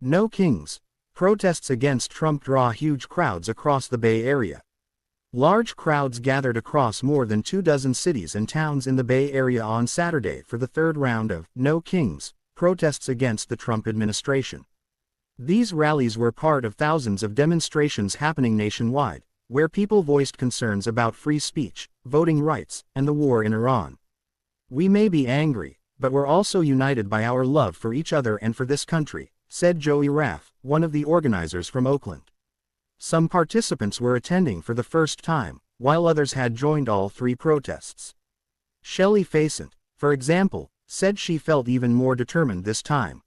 No Kings. Protests against Trump draw huge crowds across the Bay Area. Large crowds gathered across more than 24 cities and towns in the Bay Area on Saturday for the third round of No Kings protests against the Trump administration. These rallies were part of thousands of demonstrations happening nationwide, where people voiced concerns about free speech, voting rights, and the war in Iran. "We may be angry, but we're also united by our love for each other and for this country," said Joey Raff, one of the organizers from Oakland. Some participants were attending for the first time, while others had joined all three protests. Shelley Facent, for example, said she felt even more determined this time.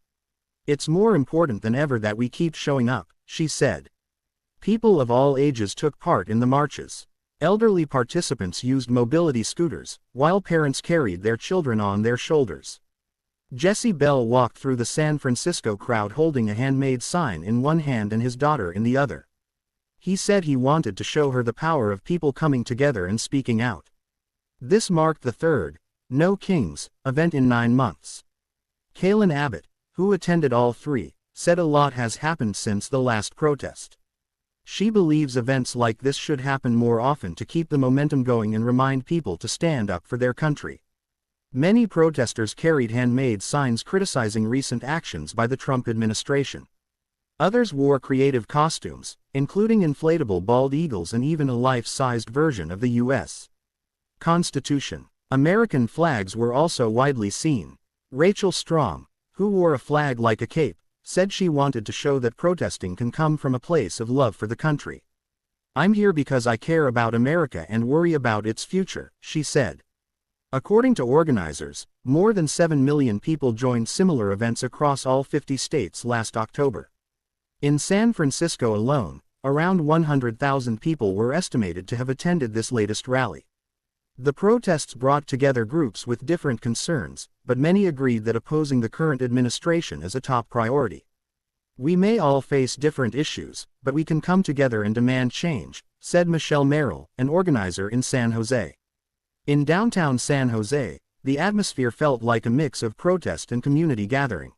"It's more important than ever that we keep showing up," she said. People of all ages took part in the marches. Elderly participants used mobility scooters, while parents carried their children on their shoulders. Jesse Bell walked through the San Francisco crowd holding a handmade sign in one hand and his daughter in the other. He said he wanted to show her the power of people coming together and speaking out. This marked the third No Kings event in 9 months. Kaylin Abbott, who attended all three, said a lot has happened since the last protest. She believes events like this should happen more often to keep the momentum going and remind people to stand up for their country. Many protesters carried handmade signs criticizing recent actions by the Trump administration. Others wore creative costumes, including inflatable bald eagles and even a life-sized version of the U.S. Constitution. American flags were also widely seen. Rachel Strom, who wore a flag like a cape, said she wanted to show that protesting can come from a place of love for the country. "I'm here because I care about America and worry about its future," she said. According to organizers, more than 7 million people joined similar events across all 50 states last October. In San Francisco alone, around 100,000 people were estimated to have attended this latest rally. The protests brought together groups with different concerns, but many agreed that opposing the current administration is a top priority. "We may all face different issues, but we can come together and demand change," said Michelle Merrill, an organizer in San Jose. In downtown San Jose, the atmosphere felt like a mix of protest and community gathering.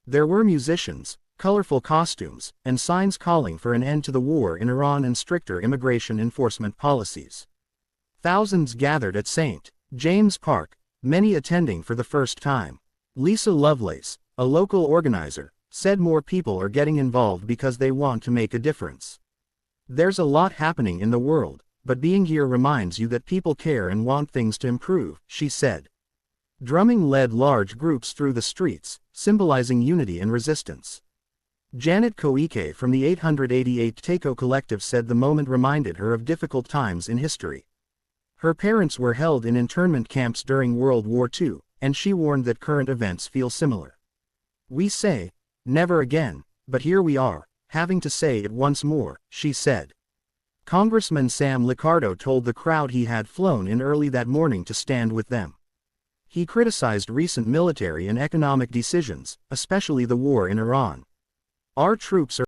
There were musicians, colorful costumes, and signs calling for an end to the war in Iran and stricter immigration enforcement policies. Thousands gathered at St. James Park, many attending for the first time. Lisa Lovelace, a local organizer, said more people are getting involved because they want to make a difference. "There's a lot happening in the world, but being here reminds you that people care and want things to improve," she said. Drumming led large groups through the streets, symbolizing unity and resistance. Janet Koike from the 888 Takeo Collective said the moment reminded her of difficult times in history. Her parents were held in internment camps during World War II, and she warned that current events feel similar. "We say, never again, but here we are, having to say it once more," she said. Congressman Sam Liccardo told the crowd he had flown in early that morning to stand with them. He criticized recent military and economic decisions, especially the war in Iran. "Our troops are